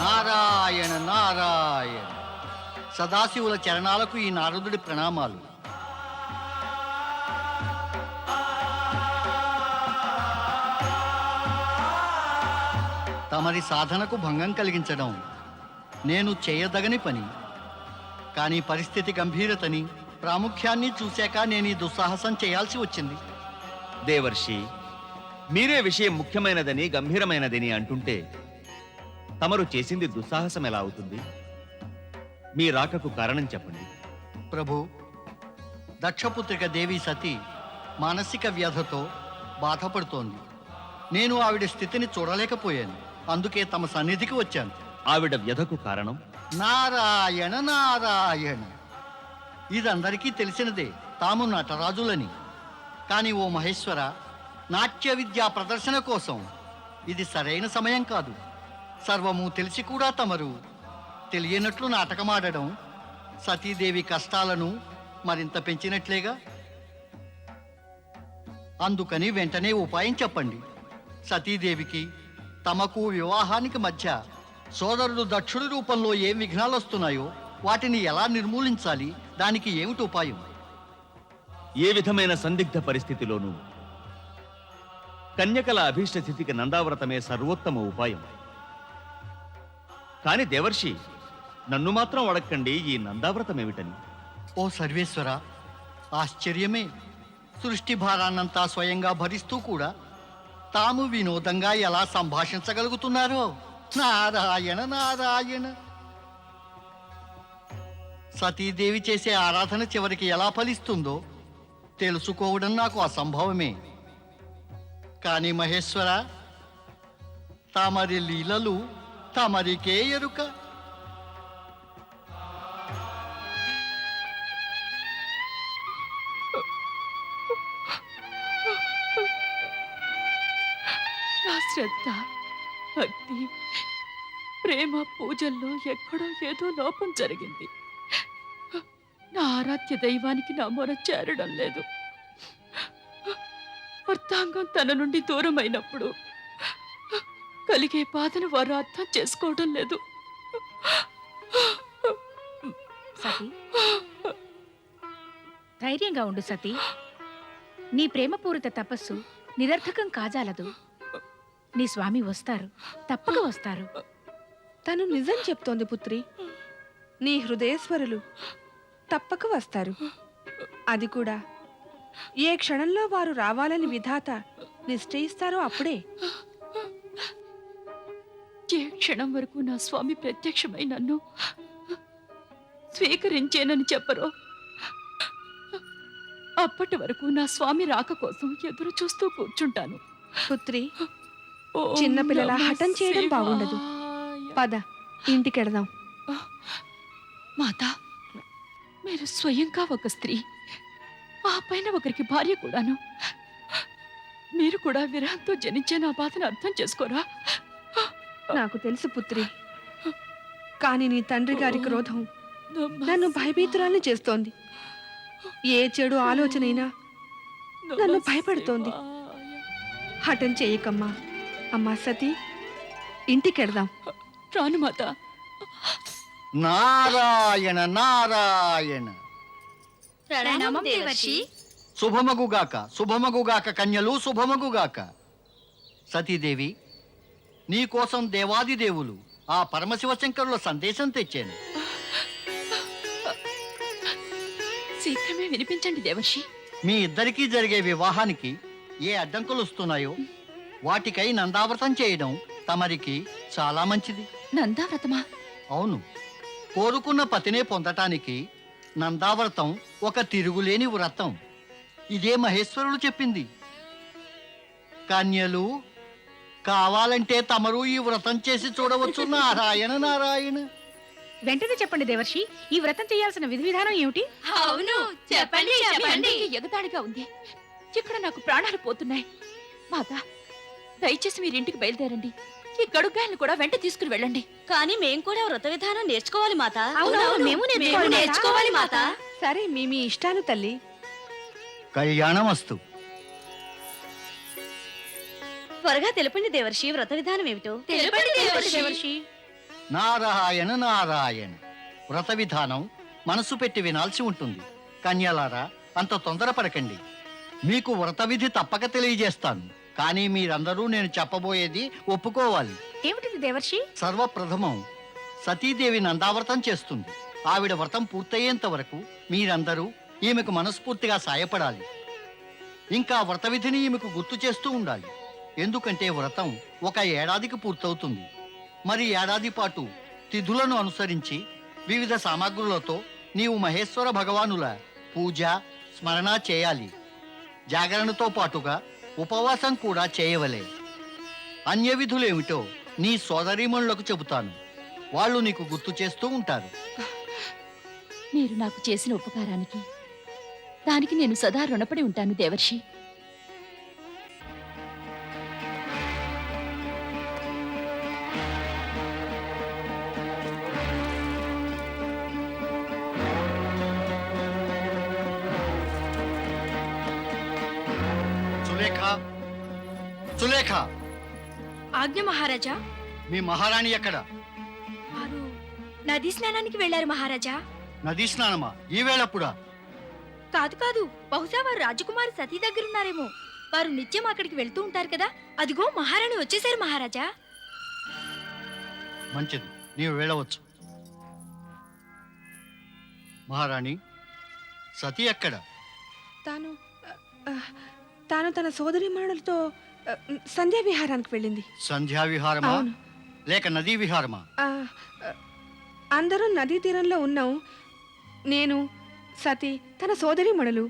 నారాయణ నారాయణ. సదాశివుల చరణాలకు ఈ నారదుడి ప్రణామాలు. తమరి సాధనకు భంగం కలిగించడం నేను చేయదగని పని. కానీ పరిస్థితి గంభీరతని, ప్రాముఖ్యాన్ని చూశాక నేను ఈ దుస్సాహసం చేయాల్సి వచ్చింది. దేవర్షి, మీరే విషయం ముఖ్యమైనదని గంభీరమైనదని అంటుంటే తమరు చేసింది దుస్సాహసం ఎలా అవుతుంది? మీ రాకకు కారణం చెప్పండి. ప్రభు, దక్షపుత్రిక దేవి సతి మానసిక వ్యధతో బాధపడుతోంది. నేను ఆవిడ స్థితిని చూడలేకపోయాను. అందుకే తమ సన్నిధికి వచ్చాను. ఆవిడ వ్యధకు కారణం? నారాయణ నారాయణ. ఇదందరికీ తెలిసినదే, తాము నటరాజులని. కానీ ఓ మహేశ్వర, నాట్య విద్యా ప్రదర్శన కోసం ఇది సరైన సమయం కాదు. సర్వము తెలిసి కూడా తమరు తెలియనట్లు నాటకమాడడం సతీదేవి కష్టాలను మరింత పెంచినట్లేగా. అందుకని వెంటనే ఉపాయం చెప్పండి. సతీదేవికి తమకు వివాహానికి మధ్య సోదరుడు దక్షుడి రూపంలో ఏం విఘ్నాలు వస్తున్నాయో వాటిని ఎలా నిర్మూలించాలి? దానికి ఏమిటి ఉపాయం? ఏ విధమైన సందిగ్ధ పరిస్థితిలోనూ కన్యకల అభీష్ట స్థితికి నందావ్రతమే సర్వోత్తమ ఉపాయం. కాని దేవర్షి, నన్ను మాత్రం అడగండి, ఈ నందావ్రతం ఏమిటని? ఓ సర్వేశ్వర, ఆశ్చర్యమే. సృష్టి భారాన్నంతా స్వయంగా భరిస్తూ కూడా తాము వినోదంగా ఎలా సంభాషించగలుగుతున్నారో. నారాయణ నారాయణ. సతీదేవి చేసే ఆరాధన చివరికి ఎలా ఫలిస్తుందో తెలుసుకోవడం నాకు అసంభవమే. కానీ మహేశ్వర, తమరి లీలలు తమరికే ఎరుక. నా శ్రద్ధ, భక్తి, ప్రేమ, పూజల్లో ఎక్కడో ఏదో లోపం జరిగింది. నా ఆరాధ్య దైవానికి నా మొర చేరడం లేదు. అర్థాంగం తన నుండి దూరమైనప్పుడు కలిగే బాధను వారు అర్థం చేసుకోవడం లేదు. సతీ, ధైర్యంగా ఉండు సతీ. నీ ప్రేమపూరిత తపస్సు నిరర్థకం కాజాలదు. నీ స్వామి వస్తారు, తప్పక వస్తారు. తను నిజం చెప్తోంది పుత్రి. నీ హృదయేశ్వరులు తప్పక వస్తారు. అది కూడా ఏ క్షణంలో వారు రావాలని విధాత నిశ్చయిస్తారో అప్పుడే. ఏ క్షణం వరకు నా స్వామి ప్రత్యక్షమై నన్ను స్వీకరించేనని చెప్పరో అప్పటి వరకు నా స్వామి రాక కోసం ఎదురు చూస్తూ కూర్చుంటాను. పుత్రి, చిన్నపిల్లల హఠం చేయడం బాగుండదు. పద, ఇంటికెడదాం. మాతా, మీరు స్వయంగా ఒక స్త్రీ, ఆ పైన ఒకరికి భార్య కూడాను. మీరు కూడా విరహంతో జనించే నా బాధను అర్థం చేసుకోరా? నాకు తెలుసు పుత్రి. కాని నీ తండ్రి గారి క్రోధం నన్ను భయభీతురాల్ని చేస్తోంది. ఏ చెడు ఆలోచనైనా నన్ను భయపెడుతోంది. హఠం చేయకమ్మా. అమ్మా సతీ, ఇంటికెడదాం. రాను మాత. నారాయణ నారాయణ. ప్రణామం దేవర్షి. శుభమగుగాక, శుభమగుగాక కన్యలు, శుభమగుగాక. సతీదేవి, నీ కోసం దేవాది దేవులు ఆ పరమశివశంకరుల సందేశం తెచ్చాను. శీఘ్రమే వినిపించండి దేవర్షి. మీ ఇద్దరికీ జరిగే వివాహానికి ఏ అడ్డంకులు వస్తున్నాయో వాటికై నందావ్రతం చేయడం తమరికి చాలా మంచిది. నందావ్రతమా? అవును, కోరుకున్న పతినే పొందటానికి నందావ్రతం ఒక తిరుగులేని వ్రతం. ఇదే మహేశ్వరుడు చెప్పింది. కన్యలు, కావాలంటే తమరు ఈ వ్రతం చేసి చూడవచ్చు. నారాయణ నారాయణ. వెంటనే చెప్పండి దేవర్షి, ఈ వ్రతం చేయాల్సిన విధి విధానం ఏమిటి? అవును, చెప్పండి చెప్పండి. ఎగతాళిగా ఉంది. ఇక్కడ నాకు ప్రాణాలు పోతున్నాయి. మాత, దయచేసి మీరింటికి బయలుదేరండి. ఈ గడుగ్గాయన్ని కూడా వెంట తీసుకుని వెళ్ళండి. కానీ మేం కూడా వ్రత విధానం నేర్చుకోవాలి మాత. అవునవును, మేము నేర్చుకోవాలి మాత. సరే మీ మీ ఇష్టాలు తల్లి. కళ్యాణమస్తు. త్వరగా తెలపండి దేవర్షి, వ్రత విధానం ఏమిటో. తెలపండి దేవర్షి. నారాయణ నారాయణ. వ్రత విధానం మనసు పెట్టి వినాల్సి ఉంటుంది. కన్యలారా, అంత తొందరపడకండి. మీకు వ్రత విధి తప్పక తెలియజేస్తాను. కానీ మీరందరూ నేను చెప్పబోయేది ఒప్పుకోవాలి. ఏమిటిది దేవర్షి? సర్వప్రథమం సతీదేవి నందావ్రతం చేస్తుంది. ఆవిడ వ్రతం పూర్తయ్యేంత వరకు మీరందరూ ఈమెకు మనస్ఫూర్తిగా సాయపడాలి. ఇంకా వ్రత విధిని ఈమెకు గుర్తు చేస్తూ ఉండాలి. ఎందుకంటే వ్రతం 1 ఏడాదికి పూర్తవుతుంది. మరి ఏడాది పాటు తిథులను అనుసరించి వివిధ సామగ్రులతో నీవు మహేశ్వర భగవానుల పూజ స్మరణ చేయాలి. జాగరణతో పాటుగా ఉపవాసం కూడా చేయవలే. అన్య విధులేమిటో నీ సోదరీమణులకు చెబుతాను. వాళ్ళు నీకు గుర్తు చేస్తూ ఉంటారు. మీరు నాకు చేసిన ఉపకారానికి దానికి నేను సదా రుణపడి ఉంటాను దేవర్షి. సులేఖ, సులేఖ, ఆజ్ఞ మహారాజా. మీ మహారాణి ఎక్కడ? వారు నదీ స్నానానికి వెళ్లారు మహారాజా. నదీ స్నానమా? ఈవేళప్పుడా? కాదు కాదు, బహుశా వారు రాజకుమారి సతీ దగ్గరున్నారేమో. వారు నిత్యం అక్కడికి వెళ్తూ ఉంటారు కదా. అదిగో మహారాణి వచ్చేశారు మహారాజా. మంచిది, నీవు వెళ్ళవచ్చు. మహారాణి, సతీ ఎక్కడ? తాను ఆ, తాను తన సోదరిమణులతో సంధ్యా విహారానికి వెళ్ళింది. సంధ్యా విహారమా అవును. లేక నదీ విహారమా? ఆ, అందరూ నదీ తీరంలో ఉన్నాం. నేను, సతీ, తన సోదరిమణులు.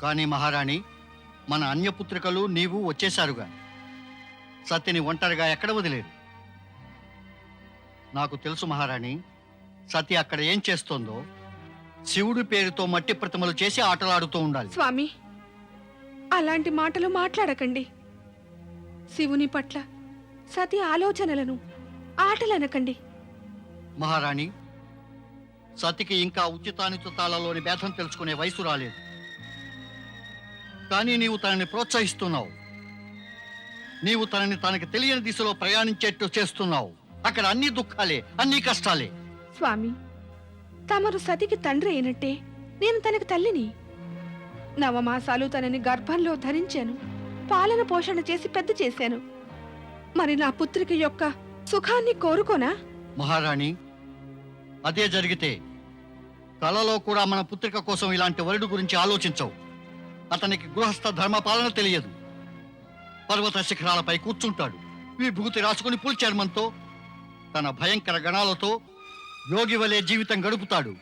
కానీ మహారాణి, మన అన్యపుత్రికలు నీవు వచ్చేశారుగా. సతిని ఒంటరిగా ఎక్కడ వదిలేరు? నాకు తెలుసు మహారాణి, సతి అక్కడ ఏం చేస్తోందో. శివుడి పేరుతో మట్టి ప్రతిమలు చేసి ఆటలాడుతూ ఉండాలి. స్వామి, అలాంటి మాటలు మాట్లాడకండి. శివుని పట్ల సతీ ఆలోచనలను ఆటలనకండి. మహారాణి, సతికి ఇంకా ఉచితానుచితాలలోని భేదం తెలుసుకునే వయసు రాలేదు. కానీ నీవు తనని ప్రోత్సహిస్తున్నావు. నీవు తనని తనకి తెలియని దిశలో ప్రయాణించేట్టు చేస్తున్నావు. అక్కడ అన్ని దుఃఖాలే, అన్ని కష్టాలే. స్వామి, తమరు సతికి తండ్రి అయినట్టే నేను తనకి తల్లిని. 9 మాసాలు తనని గర్భంలో ధరించాను. పాలన పోషణ చేసి పెద్ద చేశాను. మరి నా పుత్రిక యొక్క సుఖాన్ని కోరుకోనా? మహారాణి, అదే జరిగితే కలలో కూడా మన పుత్రిక కోసం ఇలాంటి వరుడు గురించి ఆలోచించవు. అతనికి గృహస్థ ధర్మపాలన తెలియదు. పర్వత శిఖరాలపై కూర్చుంటాడు. విభూతి రాసుకుని పుల్ చర్మంతో తన భయంకర గణాలతో యోగి వలె జీవితం గడుపుతాడు.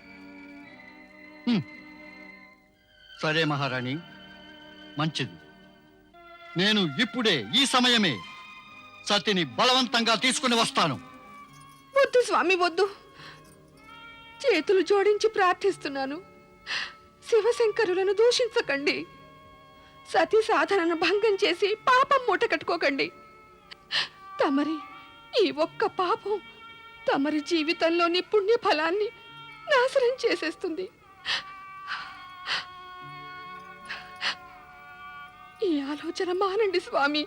సరే మహారాణి, మంచిది. నేను ఇప్పుడే, ఈ సమయమే సతిని బలవంతంగా తీసుకుని వస్తాను. వద్దు స్వామి, వద్దు. చేతులు జోడించి ప్రార్థిస్తున్నాను. శివశంకరులను దూషించకండి. సతీ సాధనను భంగం చేసి పాపం మూట కట్టుకోకండి. తమరి ఈ ఒక్క పాపం తమరి జీవితంలోని పుణ్య ఫలాన్ని నాశనం చేసేస్తుంది. ఈ ఆలోచన మానండి స్వామి.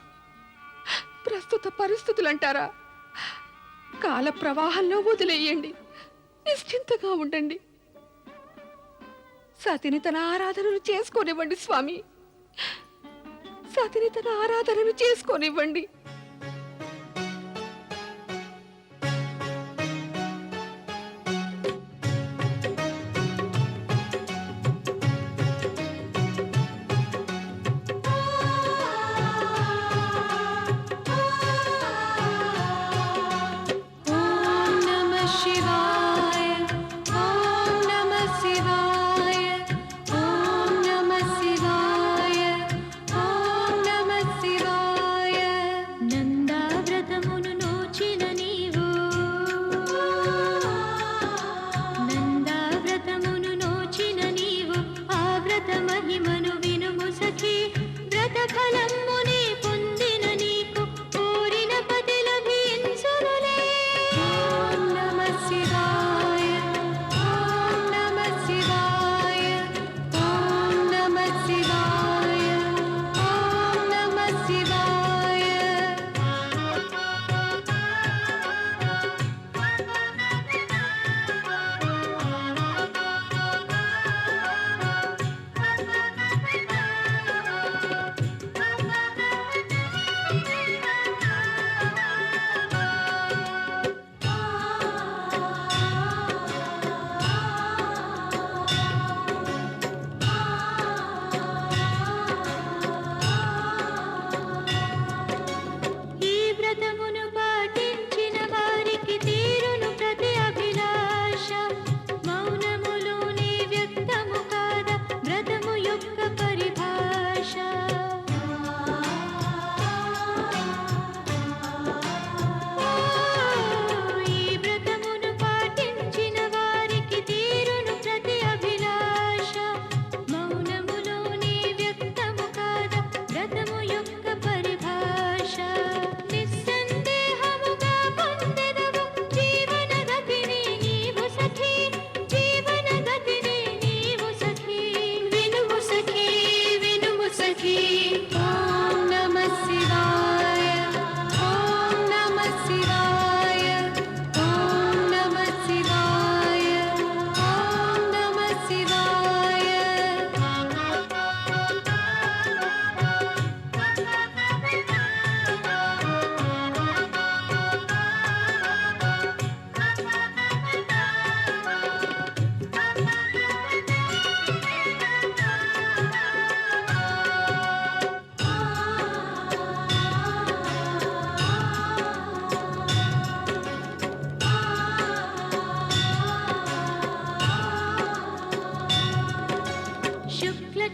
ప్రస్తుత పరిస్థితులంటారా, కాల ప్రవాహంలో వదిలేయండి. నిశ్చింతగా ఉండండి. సతిని తన ఆరాధనను చేసుకోనివ్వండి స్వామి. సతిని తన ఆరాధనను చేసుకోనివ్వండి.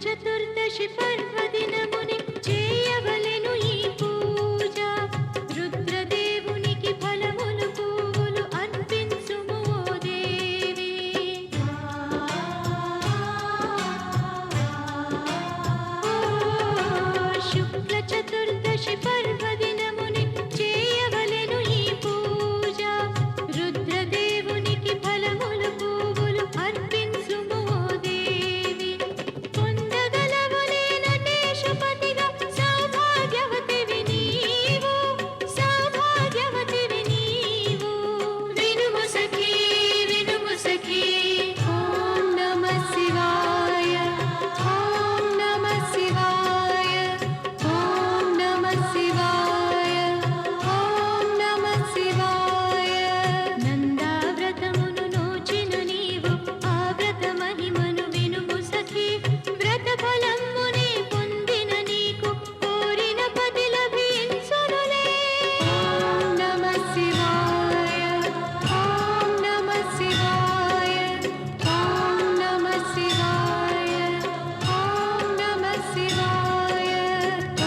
చతుర్దశి పర్వదినముని చేయవలెను ఈ పూజ రుద్రదేవునికి ఫలములు పువ్వులు అర్పించుము ఓ దేవి శుక్ల చతుర్దశి పర్వదినముని చేయవలెను ఈ పూజ రుద్రదేవునికి ఫలములు పువ్వులు అర్పించుము ఓ దేవి పొందగలవులే నటేశపతిగా సౌభాగ్యవతివి నీవు సౌభాగ్యవతివి నీవు వినుము సఖీ ఓం నమః శివాయ ఓం నమః శివాయ ఓం నమః శివాయ ఓం నమః శివాయ నందావ్రతమును నోచిన నీవు ఆ వ్రత మహిమను వినుము సఖీ వ్రత ఫలమునే పొందిన నీకు కోరిన పతి లభించునులే ఓం నమః శివాయ ఓం నమః శివాయ ఓం నమః శివాయ ఓం నమః శివాయ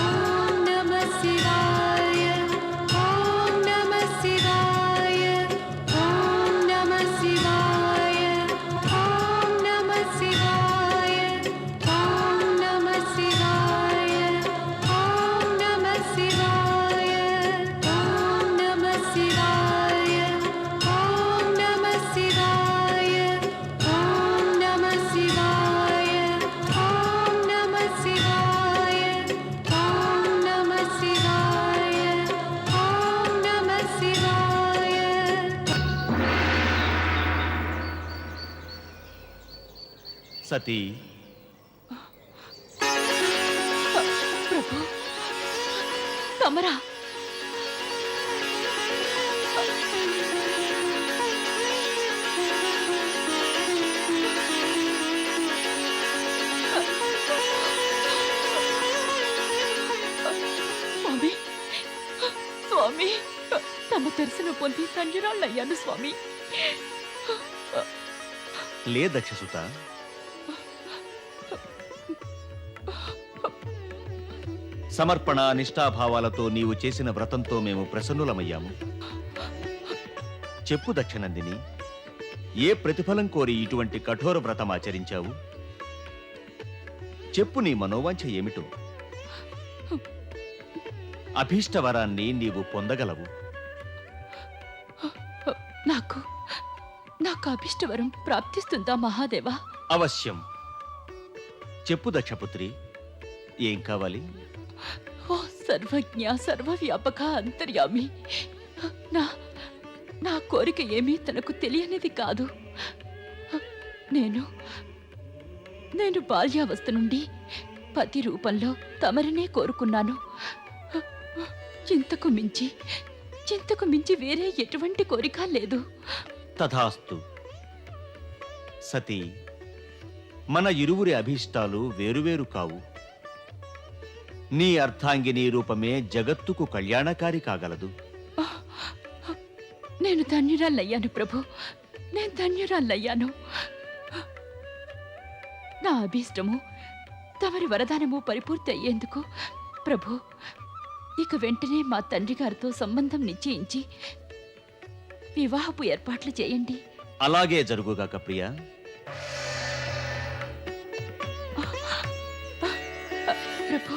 ఓం నమః శివాయ ఓం నమః శివాయ ఓం నమః శివాయ ఓం నమః శివాయ ఓం నమః శివాయ ఓం నమః శివాయ ఓం నమః శివాయ ఓం నమః శివాయ ఓం నమః శివాయ ఓం నమః శివాయ ఓం నమః శివాయ ఓం నమః శివాయ సతీ ప్రభు తమరా స్వామి స్వామి తమ దర్శనం పొంది ధన్యురాళ్ళయ్యాను స్వామి లే దక్షసుత, సమర్పణ నిష్ఠాభావాలతో నీవు చేసిన వ్రతంతో మేము ప్రసన్నులమయ్యాము. చెప్పు దక్షనందిని, ఏ ప్రతిఫలం కోరి ఇటువంటి కఠోర వ్రతం ఆచరించావు? చెప్పు నీ మనోవాంఛ ఏమిటో. అభీష్టవరాన్ని నీవు పొందగలవు. నాకు నాకు అభిష్టవరం ప్రాప్తిస్తుందా మహాదేవా? అవశ్యం. చెప్పు దక్షపుత్రి, ఏం కావాలి? ఓ సర్వజ్ఞ సర్వవ్యాపక అంతర్యామి, నా నా కోరిక ఏమీ తనకు తెలియనిది కాదు. నేను బాల్యావస్థ నుండి పతి రూపంలో తమరినే కోరుకున్నాను. చింతకు మించి వేరే ఎటువంటి కోరిక లేదు. తథాస్తు. సతీ, మన ఇరువురి అభీష్టాలు వేరువేరు కావు. నీ అర్థాంగిని రూపమే జగత్తుకు కళ్యాణకారి కాగలదు. నేను ధన్యురాలయ్యాను ప్రభు, నేను ధన్యురాలయ్యాను. నా అభీష్టము తమరి వరదానము పరిపూర్తి అయ్యేందుకు ప్రభు ఇక వెంటనే మా తండ్రి గారితో సంబంధం నిశ్చయించి వివాహపు ఏర్పాట్లు చేయండి. అలాగే జరుగుగాక ప్రియా. ప్రభు